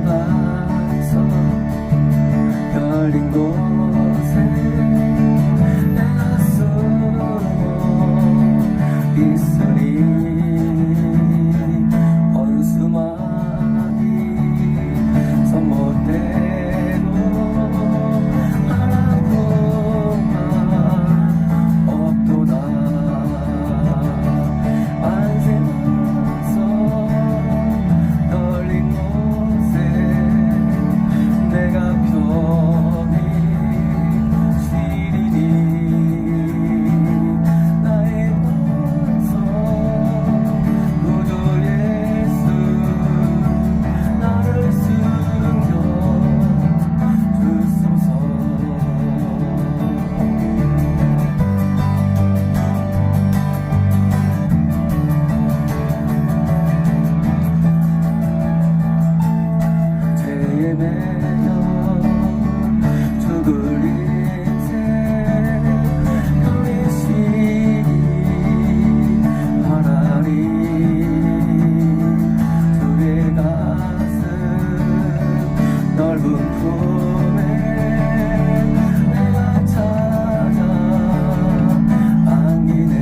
가서 열린 곳에 내가 숨어 있으니 원수막이 손못대고 하라고만 없도다. 안세워서 떨린 곳에 내가 편히 쉬리니 나의 원수 구주 예수 나를 숨겨주소서. 죄에 매여 죽을 인생 편히 바라리. 주의 가슴 넓은 품에 내가 찾아 안기네.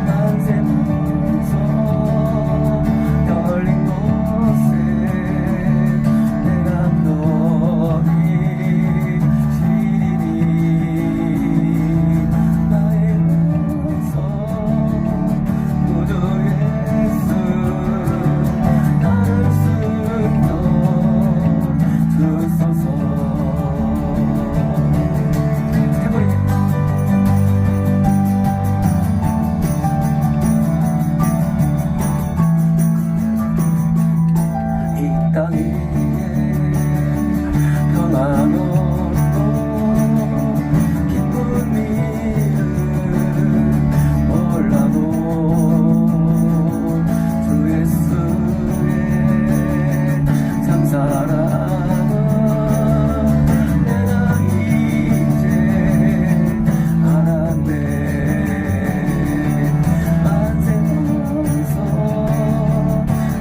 안세워서 열린 곳에 내가 편히 쉬리니 나의 원수 구주 예수 나를 숨겨주소서. 해버리게. 이 땅 위에 평안없고 기쁜 일을 몰라도 주 예수의 참 사랑은 내가 이제 알았네. 안세워서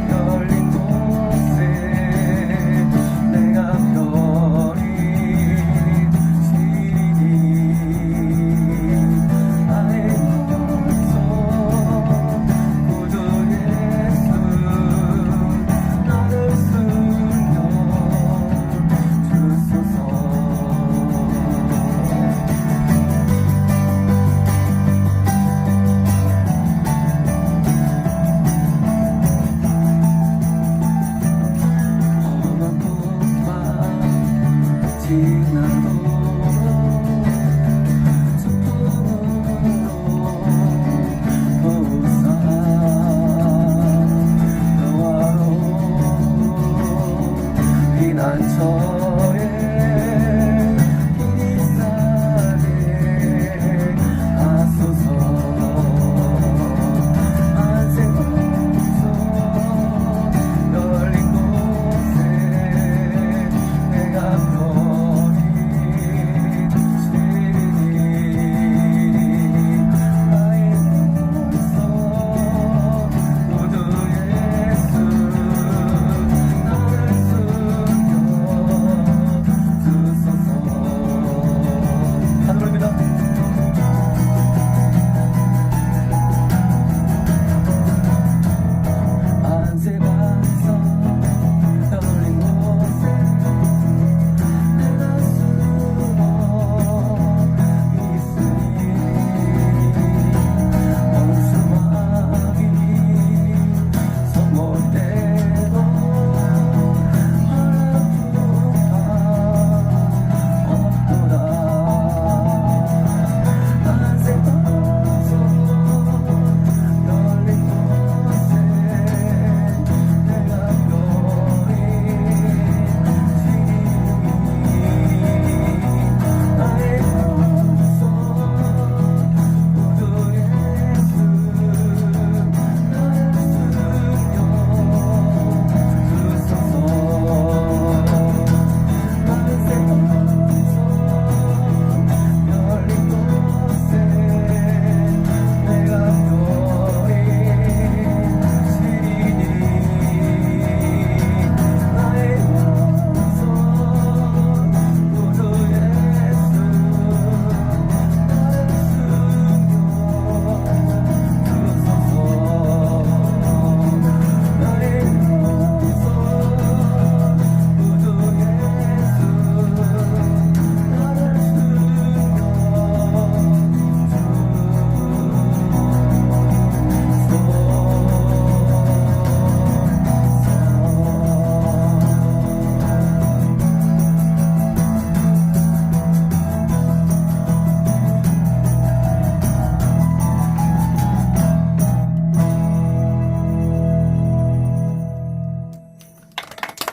열린 곳에 내가 편히 쉬리니 나의 원수 구주 예수 나를 숨겨주소서. 험한 곳만 지나도 슬픔으로 도우사 평화로운 피난처에 길이 싸게 하소서. 안세워서 열린 곳에 내가 편히 쉬리니 나의 원수 구주 예수 나를 숨겨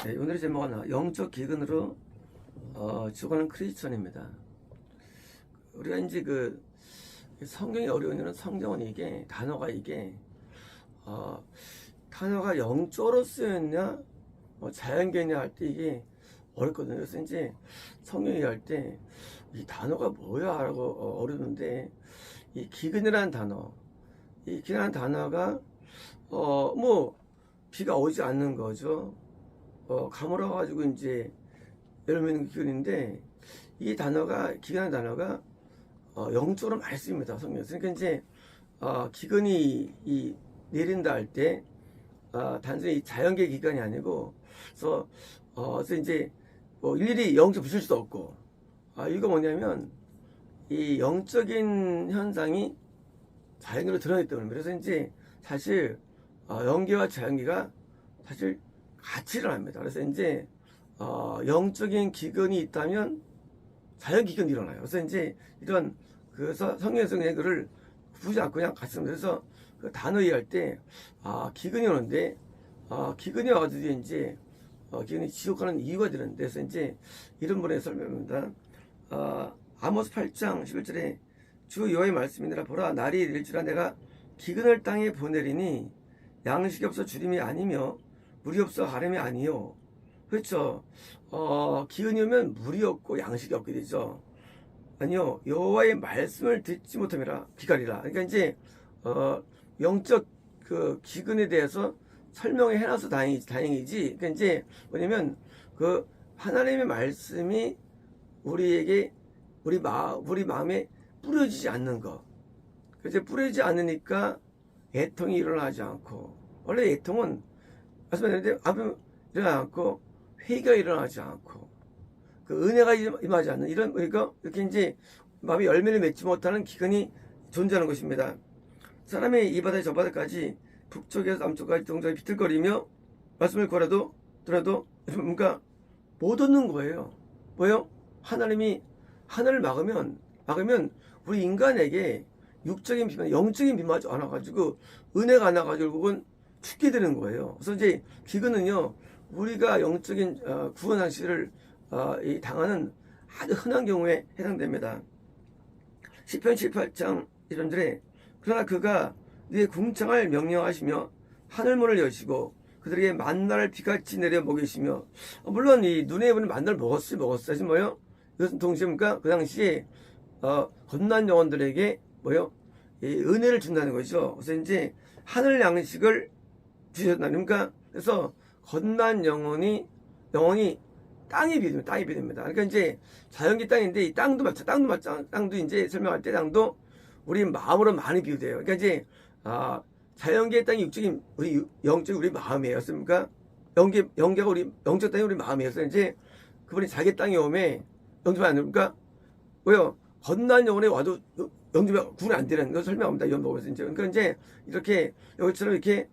네, 오늘의 제목은 영적 기근으로 죽어가는 크리스천입니다. 우리가 이제 그 성경이 어려운 이유는 성경은 이게 단어가 영적으로 쓰였냐 자연계냐 할 때 이게 어렵거든요. 그래서 이제 성경 얘기할 때 이 단어가 뭐야 라고 어려운데, 이 기근이라는 단어, 이 기근이라는 단어가 뭐 비가 오지 않는 거죠. 가물어 가지고 이제 열매는 기근인데, 이 단어가 기근이라는 단어가 영적으로 많이 씁니다, 성경에서. 그러니까 이제 기근이 내린다 할 때 단순히 자연계 기간이 아니고, 그래서 이제 일일이 영적 붙일 수도 없고, 이거 뭐냐면 이 영적인 현상이 자연계로 드러나기 때문에. 그래서 이제 사실 영계와 자연계가 사실 같이 일어납니다. 그래서 이제 영적인 기근이 있다면 자연 기근이 일어나요. 그래서 이제 이런 성경에서 그냥 그를 부지 않고 그냥 같이 씁니다. 그래서 그 단어 이해할 때 기근이 오는데 기근이 와가지고 이제 기근이 지옥 가는 이유가 되는데, 그래서 이제 이런 분의 설명입니다. 아모스 8장 11절에 주 여호와의 말씀이니라. 보라, 날이 이를지라 내가 기근을 땅에 보내리니 양식이 없어 주림이 아니며 물이 없어 가름이 아니요. 그렇죠. 기근이 오면 물이 없고 양식이 없게 되죠. 아니요, 여호와의 말씀을 듣지 못함이라 기갈이라. 그러니까 이제 영적 그 기근에 대해서 설명해 놔서 다행이지. 그러니까 이제 뭐냐면 그 하나님의 말씀이 우리에게 우리 마음에 뿌려지지 않는 거. 그래서 뿌려지지 않으니까 애통이 일어나지 않고, 원래 애통은 말씀드렸는데 앞에 일어나지 않고 회개가 일어나지 않고 그 은혜가 임하지 않는 이런, 그러니까 이렇게 이제 마음의 열매를 맺지 못하는 기근이 존재하는 것입니다. 사람이 이 바다에 저 바다까지 북쪽에서 남쪽까지 동쪽에 비틀거리며 말씀을 구하라도 들어도 뭔가 못 얻는 거예요. 뭐요? 하나님이 하늘을 막으면 우리 인간에게 육적인 비만, 영적인 비만이 안 와가지고 은혜가 안 와가지고 결국은 죽게 되는 거예요. 그래서 이제 기근은요, 우리가 영적인 구원 상실을 당하는 아주 흔한 경우에 해당됩니다. 시편 18장 1절에 그러나 그가 네 궁창을 명령하시며 하늘문을 여시고 그들에게 만나를 비같이 내려 먹이시며, 물론 이 눈에 보는 만나를 먹었어요. 하지만 뭐요? 이것은 동시에 뭡니까? 그 당시에 겁난 영혼들에게 뭐요? 이 은혜를 준다는 거죠. 그래서 이제 하늘 양식을 주셨다. 그러니까 그래서 겁난 영혼이 땅이 비립니다. 그러니까 이제 자연계 땅인데 이 땅도 이제 설명할 때 땅도 우리 마음으로 많이 비유돼요. 그러니까 이제 자연계의 땅이 육적인 우리 영적인 우리 마음이에요. 습니까? 영계가 우리 영적 땅이 우리 마음이에요. 그래서 이제 그분이 자기 땅에 오면 영접이 안 됩니까? 왜요? 겁난 영혼에 와도 영접이 구원이 안 되는 거 설명합니다. 이런 부분에서 이제 그러니까 이제 이렇게 여기처럼 이렇게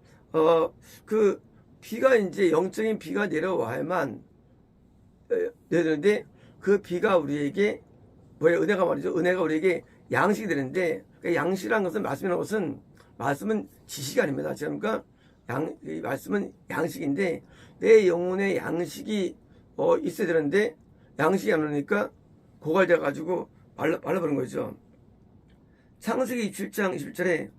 그 비가 이제 영적인 비가 내려와야만 되는데, 그 비가 우리에게 뭐예요? 은혜가 말이죠. 은혜가 우리에게 양식이 되는데, 그러니까 양식이라는 것은 말씀은 지식이 아닙니다. 그러니까 이 말씀은 양식인데 내 영혼에 양식이 있어야 되는데 양식이 안 오니까 고갈돼 가지고 말라버린 거죠. 창세기 27장 20절에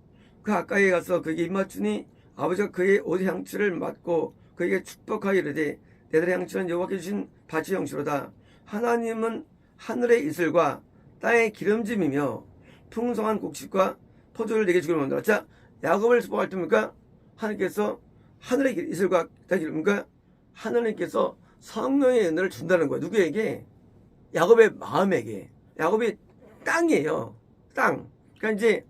그 가까이에 가서 그에게 입맞추니 아버지가 그의 옷 향취를 맡고 그에게 축복하여 이르되 내들의 향취는 여호와께 주신 밭의 형식로다. 하나님은 하늘의 이슬과 땅의 기름짐이며 풍성한 곡식과 포도를 내게 주기를 원한다. 자, 야곱을 축복할 때입니까? 하나님께서 하늘의 이슬과 땅의 기름과 하나님께서 성령의 은혜를 준다는 거예요. 누구에게? 야곱의 마음에게. 야곱이 땅이에요. 땅. 그러니까 이제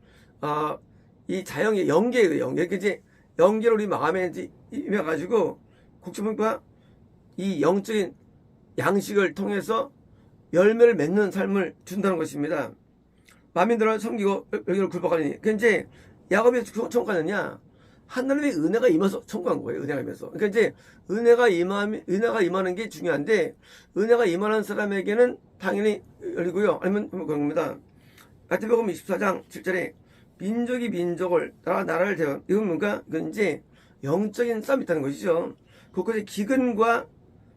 이 자연의 영계예요. 그러니까 이제 영계를 우리 마음에 임해가지고 곡식과 이 영적인 양식을 통해서 열매를 맺는 삶을 준다는 것입니다. 만민들을 섬기고 여기를 굴복하니. 그러니까 이제 야곱이 청구하느냐? 하나님의 은혜가 임해서 청구한 거예요. 은혜가 임해서. 그러니까 이제 은혜가 임하는 게 중요한데, 은혜가 임하는 사람에게는 당연히 열리고요. 아니면 그런 겁니다. 마태복음 24장 7절에 민족이 민족을 나라를 대한, 이건 뭔가? 그건 이제 영적인 싸움이 있다는 것이죠. 곳곳에 기근과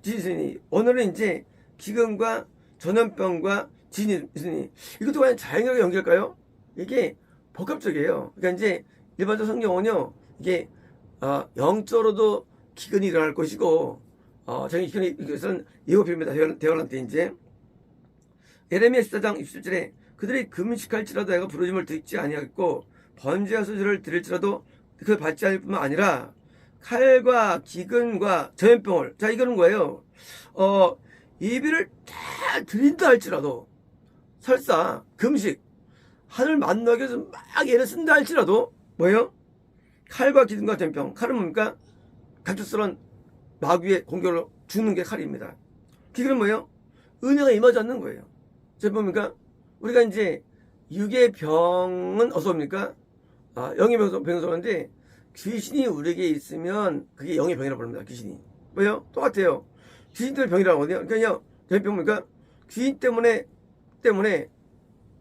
지진이. 오늘은 이제 기근과 전염병과 지진이. 이것도 과연 자연과 연결일까요? 이게 복합적이에요. 그러니까 이제 일반적 성경은요, 이게 영적으로도 기근이 일어날 것이고, 자기 기근이, 이것은 예고편입니다. 대화란 때 이제. 예레미야 14장 27절에 그들이 금식할지라도 내가 부르짖음을 듣지 아니하겠고, 번제와 소주를 드릴지라도 그걸 받지 않을 뿐만 아니라, 칼과 기근과 전염병을, 자, 이거는 거예요. 예배를 다 드린다 할지라도, 설사, 금식, 하늘 만나기 위해서 막 애를 쓴다 할지라도, 뭐예요? 칼과 기둥과 전병. 칼은 뭡니까? 각주스러운 마귀의 공격으로 죽는 게 칼입니다. 기근은 뭐예요? 은혜가 임하지 않는 거예요. 제 뭡니까? 우리가 이제 육의 병은 어디서 옵니까? 영의 병에서 오는데, 귀신이 우리에게 있으면 그게 영의 병이라고 부릅니다. 귀신이. 뭐예요? 똑같아요. 귀신 때문에 병이라고 하거든요. 그러니까요, 전병 뭡니까? 귀신 때문에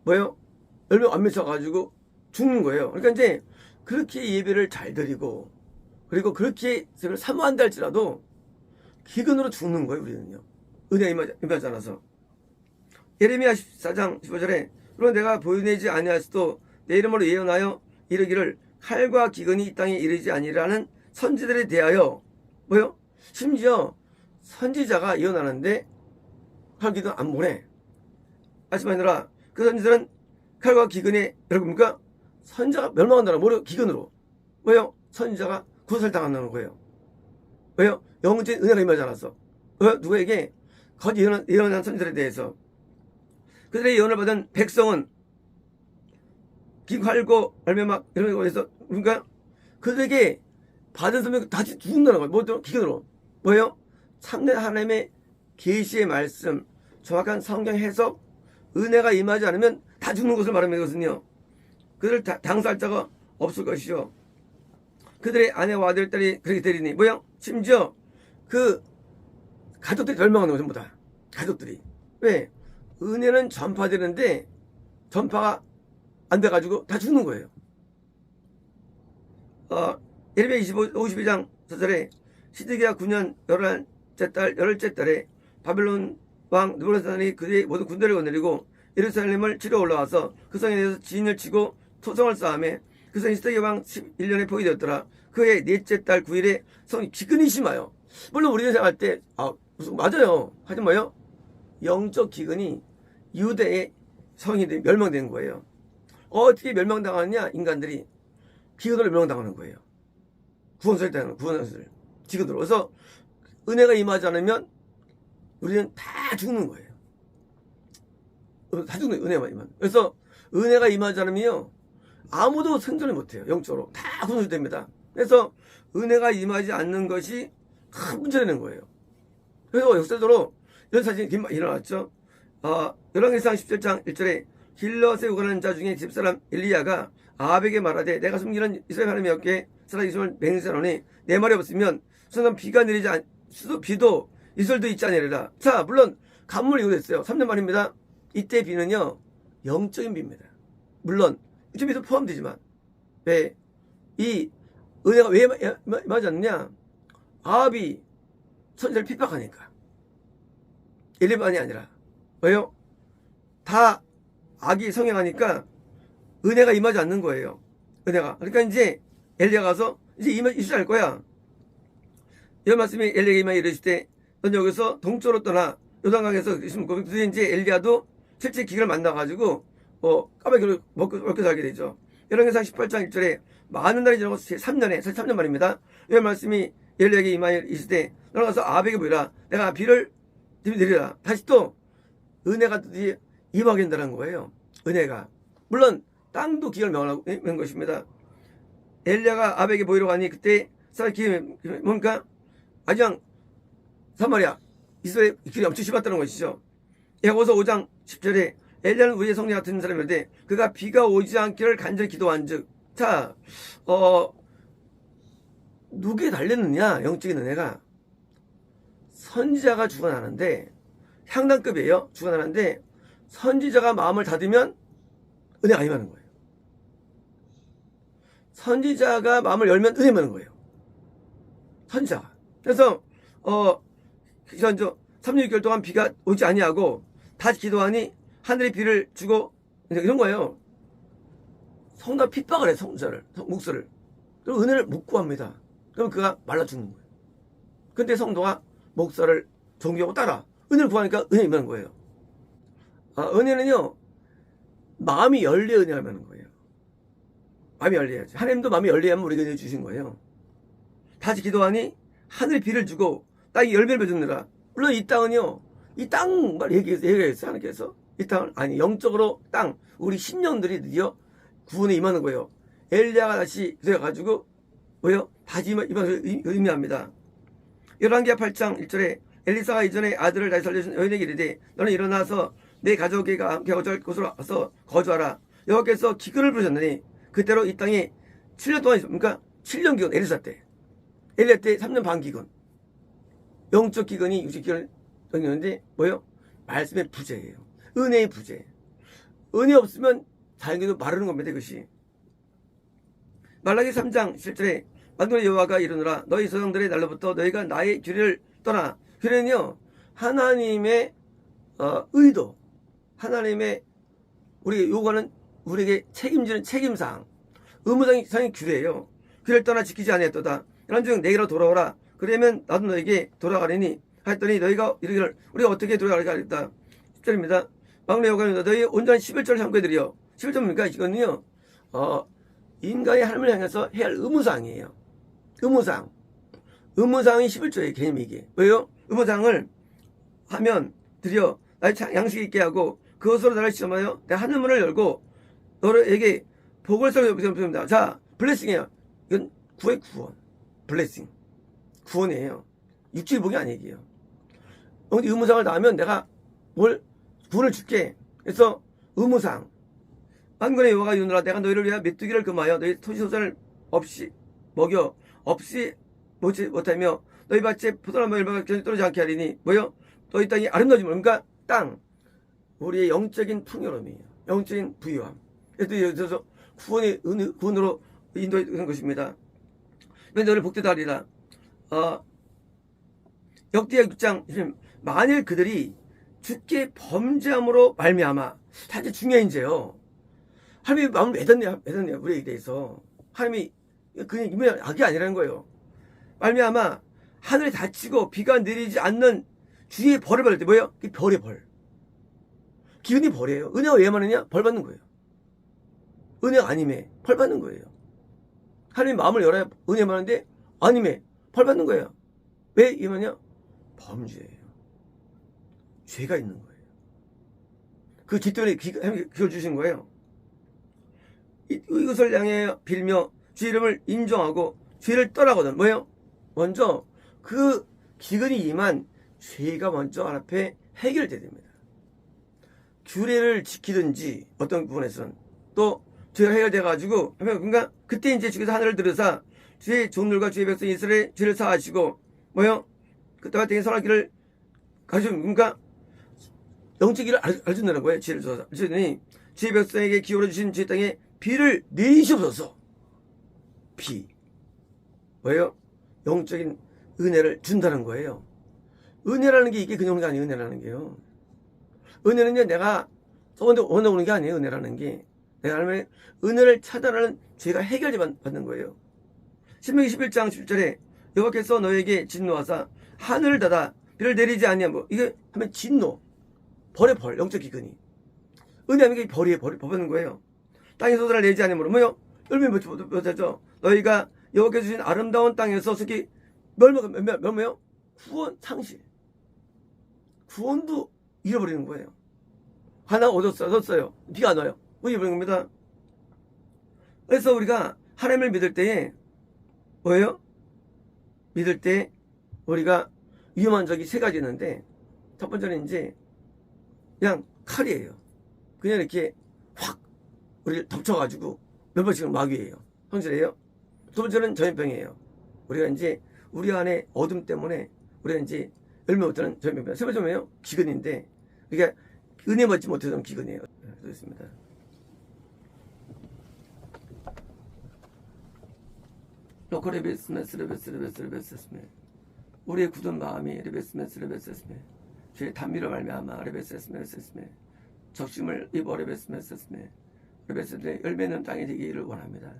뭐예요? 열명 안 맺혀가지고 죽는 거예요. 그러니까 이제 그렇게 예배를 잘 드리고, 그리고 그렇게 예배를 사모한다 할지라도 기근으로 죽는 거예요, 우리는요. 은혜 임하지 않아서. 예레미야 14장 15절에 그럼 내가 보여내지 아니하여도 내 이름으로 예언하여 이르기를 칼과 기근이 이 땅에 이르지 아니라는 선지들에 대하여, 뭐요? 심지어 선지자가 예언하는데 칼 기근 안 보내. 아시마니라, 그 선지들은 칼과 기근에, 여러분입니까? 선지자가 멸망한다는 뭐요? 기근으로. 왜요? 선지자가 구설당한다는 거예요. 왜요? 영적인 은혜가 임하지 않았어. 왜요? 누구에게? 거짓 예언한 선지들에 대해서. 그들의 예언을 받은 백성은 기활고 열매막 이런 거에서, 그러니까 그들에게 받은 선물 다시 죽는다는 거예요. 뭐 기근으로. 뭐예요? 참된 하나님의 계시의 말씀, 정확한 성경 해석, 은혜가 임하지 않으면 다 죽는 것을 말하는 것은요. 그들 당사할 자가 없을 것이요. 그들의 아내와 아들, 딸이 그렇게 되리니, 뭐요? 심지어 그 가족들이 멸망하는 거죠, 전부 다. 가족들이. 왜? 은혜는 전파되는데 전파가 안 돼가지고 다 죽는 거예요. 예레미야 52장 4절에 시드기야 9년 열흘째 달에 바벨론 왕 느부갓네살이 그의 모든 군대를 거느리고 예루살렘을 치러 올라와서 그 성에 대해서 지인을 치고 토성을 쌓음에 그 성이 시드기야 왕 11년에 포위되었더라. 그의 넷째 달 9일에 성이 기근이 심하여. 물론 우리는 생각할 때 무슨 맞아요. 하지만 뭐요? 영적 기근이 유대의 성이 멸망된 거예요. 어떻게 멸망당하느냐? 인간들이 기근으로 멸망당하는 거예요. 구원설 기근으로. 그래서 은혜가 임하지 않으면 우리는 다 죽는 거예요. 다 죽는 거예요. 은혜가 임하면. 그래서 은혜가 임하지 않으면요, 아무도 생존을 못해요. 영적으로 다 구원됩니다. 그래서 은혜가 임하지 않는 것이 큰 문제라는 거예요. 그래서 역사적으로 이런 사진이 일어났죠. 열왕기상 17장 1절에 길럿에 오가는 자 중에 집사람 엘리야가 아합에게 말하되 내가 숨기는 이스라엘 하나님의 어깨에 살아계심을 맹세하노니 내 말이 없으면 수는 비가 내리지 비도 이슬도 있지 아니하리라. 자, 물론 간물 이후됐어요. 3년 만입니다. 이때 비는요, 영적인 비입니다. 물론 좀 비도 포함되지만, 왜? 이 은혜가 왜 임하지 않느냐? 아합이 선지자를 핍박하니까. 엘리만이 아니라. 왜요? 다 악이 성행하니까 은혜가 임하지 않는 거예요. 은혜가. 그러니까 이제 엘리야가 가서 이제 임하지 않을 거야. 이런 말씀이 엘리야에게 임하여 이르실 때, 넌 여기서 동쪽으로 떠나 요단강에서 있으면 그때 이제 엘리야도 실제 기근을 만나가지고 까마귀를 먹고 살게 되죠. 열왕기상 18장 1절에 많은 날이 지나고 3년에, 사실 3년 만입니다. 이런 말씀이 엘리야에게 임하여 이르실 때, 너는 가서 아합에게 보이라. 내가 비를 내리라. 다시 또 은혜가 임하게 된다는 거예요. 은혜가. 물론 땅도 기근을 명한 것입니다. 엘리야가 아합에게 보이러 가니 그때 쌀 기름이 뭡니까? 아장 사마리아 이스라엘 기근이 엄청 심했다는 것이죠. 야고보서 5장 10절에 엘리야는 우리의 성령 같은 사람인데 그가 비가 오지 않기를 간절히 기도한즉. 자, 누구에 달렸느냐? 영적인 은혜가 선지자가 죽어나는데, 향단급이에요. 죽어나는데 선지자가 마음을 닫으면 은혜가 임하는 거예요. 선지자가 마음을 열면 은혜 임하는 거예요. 선지자가. 그래서 기간 3, 6개월 동안 비가 오지 아니하고 다시 기도하니 하늘이 비를 주고 이런 거예요. 성도가 핍박을 해, 목사를. 그럼 은혜를 못 구합니다. 그럼 그가 말라 죽는 거예요. 근데 성도가 목사를 존경하고 따라 은혜를 구하니까 은혜 임하는 거예요. 은혜는요, 마음이 열려 은혜를 하는 거예요. 마음이 열려야지. 하나님도 마음이 열려야만 우리가 은혜 주신 거예요. 다시 기도하니 하늘이 비를 주고 땅이 열매를 맺느니라. 물론 이 땅은요, 이 땅만 얘기했어요. 하나님께서. 이 땅은 아니, 영적으로 땅, 우리 신령들이 드디어 구원에 임하는 거예요. 엘리야가 다시 되어가지고 뭐요? 다시 임하는 것을 의미합니다. 열왕기하 8장 1절에 엘리사가 이전에 아들을 다시 살려준 여인에게 이르되 너는 일어나서 내 가족에게 함께 거주할 곳으로 와서 거주하라. 여호와께서 기근을 부르셨느니 그때로 이 땅에 7년 동안 있습니까? 7년 기근, 엘리사 때. 엘리야 때 3년 반 기근. 영적 기근이 60기간을 넘겼는데 뭐예요? 말씀의 부재예요. 은혜의 부재. 은혜 없으면 자연계도 마르는 겁니다. 이것이. 말라기 3장 7절에 만군의 여호와가 이르노라 너희 조상들의 날로부터 너희가 나의 규례를 떠나. 규례는요, 하나님의 의도, 하나님의 우리 요구하는 우리에게 책임지는 책임상, 의무상의 규례예요. 규례를 떠나 지키지 아니했도다. 이런즉 내게로 돌아오라. 그러면 나도 너에게 돌아가리니 하였더니 너희가 이르기를 우리가 어떻게 돌아가리까 하겠다. 10절입니다. 만군의 여호와가 너희 온전한 11절을 참고해드려. 11절 뭡니까? 이거는요, 인간이 하나님을 향해서 해야 할 의무사항이에요. 의무사항. 의무사항이 11조의 개념이 이게. 왜요? 의무사항을 하면 드려 나의 양식 있게 하고 그것으로 나를 시험하여 내 하늘문을 열고 너에게 복을 썰어줍니다. 자, 블레싱이에요. 이건 구의 구원. 블레싱. 구원이에요. 육체의 복이 아니에요. 근데 의무사항을 나오면 내가 구원을 줄게. 그래서 의무사항. 만군의 여호와가 이르노라 내가 너희를 위하여 메뚜기를 금하여 너희 토지소산을 없이 먹여 없이 먹지 못하며 너희 밭에 포도나무 열매가 떨어지지 않게 하리니 뭐요? 너희 땅이 아름다워지 그러니까 땅 우리의 영적인 풍요로움이에요. 영적인 부유함. 그래서 구원의 구원으로 인도하는 것입니다. 너희를 복되다 하리라. 역대하 6장 만일 그들이 주께 범죄함으로 말미암아 사실 중요한 이제요. 하나님이 마음을 매닫네요. 우리에 대해서. 하나님이 그냥 이면 악이 아니라는 거예요. 말미암아 하늘이 닫히고 비가 내리지 않는 주의 벌을 받을 때 뭐예요? 이 벌의 벌. 기운이 벌이에요. 은혜가 왜 많으냐? 벌 받는 거예요. 은혜가 아님에 벌 받는 거예요. 하나님 마음을 열어야 은혜 많은데 아님에 벌 받는 거예요. 왜 이러냐? 범죄예요. 죄가 있는 거예요. 그 뒷돈에 기를 주신 거예요. 이것을 향해 빌며 주의 이름을 인정하고 죄를 떠나거든. 뭐예요? 먼저 그 기근이 임한 죄가 먼저 앞에 해결돼야 됩니다. 규례를 지키든지 어떤 부분에서는 또 죄가 해결돼 가지고 그러니까 그때 이제 주께서 하늘을 들으사 주의 종들과 주의 백성 이스라엘의 죄를 사하시고 뭐요? 그때와 등에 선할 길을 가지고 그러니까 영적 길을 알려준다는 거예요. 죄를 주니 주의 백성에게 기울여 주신 주의 땅에 비를 내리시옵소서. 비 뭐예요? 영적인 은혜를 준다는 거예요. 은혜라는 게 이게 그냥 아니에요. 은혜라는 게요. 은혜는요, 내가 원하는 게 아니에요. 은혜라는 게 내가 하나님의 은혜를 차단하는 죄가 해결이 받는 거예요. 신명기 11장 10절에 여호와께서 너에게 진노하사 하늘을 닫아 비를 내리지 아니하면 이게 하면 진노 벌의 벌 영적 기근이 은혜하는 게 벌이에요. 벌 받는 거예요. 땅에 소산을 내지 않으므로 뭐요? 열매 못하죠. 너희가 여호와께서 주신 아름다운 땅에서 특히 뭐요? 구원 상실 구원도 잃어버리는 거예요. 하나 얻었어요. 비가 안 와요. 잃어버리는 겁니다. 그래서 우리가 하나님을 믿을 때에 뭐예요? 믿을 때 우리가 위험한 적이 세 가지 있는데 첫 번째는 이제 그냥 칼이에요. 그냥 이렇게 확 우리를 덮쳐가지고 몇 번씩은 마귀예요. 현실이에요. 두 번째는 전염병이에요. 우리가 이제 우리 안에 어둠 때문에 우리가 이제 열매 못하는 전염병. 세 번째는 기근인데 그러니까 은혜 받지 못해서 기근이에요. 그렇습니다. 우리의 굳은 마음이 레베스메스 레베스메 죄의 단미로 말미암아 레베스메 레베스메 적심을 입어 레베스메 레베스메 열매는 땅에 되기를 원합니다.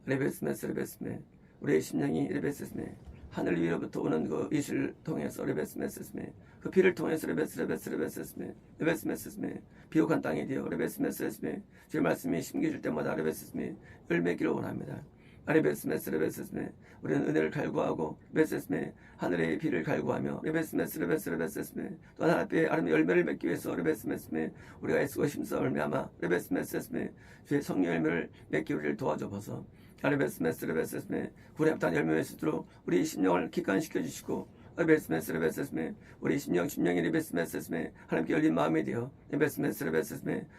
레베스메스 레베스메 우리의 심령이 레베스메 하늘 위로부터 오는 그 이슬을 통해서 레베스메스메 그 피를 통해서 레베스메 비옥한 땅이 되어 레베스메 주의 말씀이 심겨질 때마다 레베스메 열매기를 원합니다. 레베스메스 우리는 은혜를 갈구하고 레베스메 하늘의 비를 갈구하며 레베스메스 또 하나 앞에 아름다운 열매를 맺기 위해서 레베스메 우리가 애쓰고 힘써 말미암아 레베스메 주의 성령 열매를 맺기 우리를 도와줘서 레베스메스 구원의 합당한 열매 맺을 수 있도록 우리 심령을 기관시켜 주시고 레베스메스 우리 심령이 레베스메 하나님께 열린 마음이 되어 레베스메스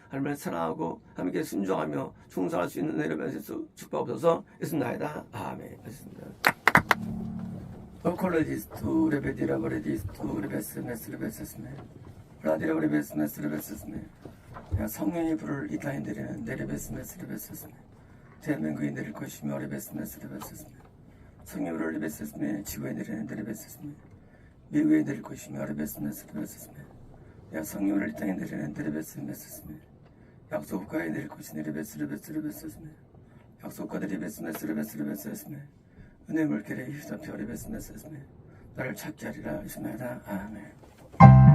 하나님을 사랑하고 하나님께 순종하며 충성할 수 있는 은혜를 받을 수 축복하옵소서. 예수나이다. 아멘. 하셨습니다. 콜레디스투 레베디라버레디스투 레베스메스 라디라 레베스메스 성령의 불을 이 땅에 내리는 레베스메스 대한민국에 내릴 것이며 레베스메스 성령의 불을 레베스메 지구에 내리는 레베스메 미국에 내릴 것이며 레베스메스 성령을 이 땅에 내리는 레베스메스 약속국가에 내릴 것이니 레베스메 약속국가들이 레베스메스 은혜 물결에 휘덮여 레베스메 나를 찾게 하리라. 예수나이다. 아멘.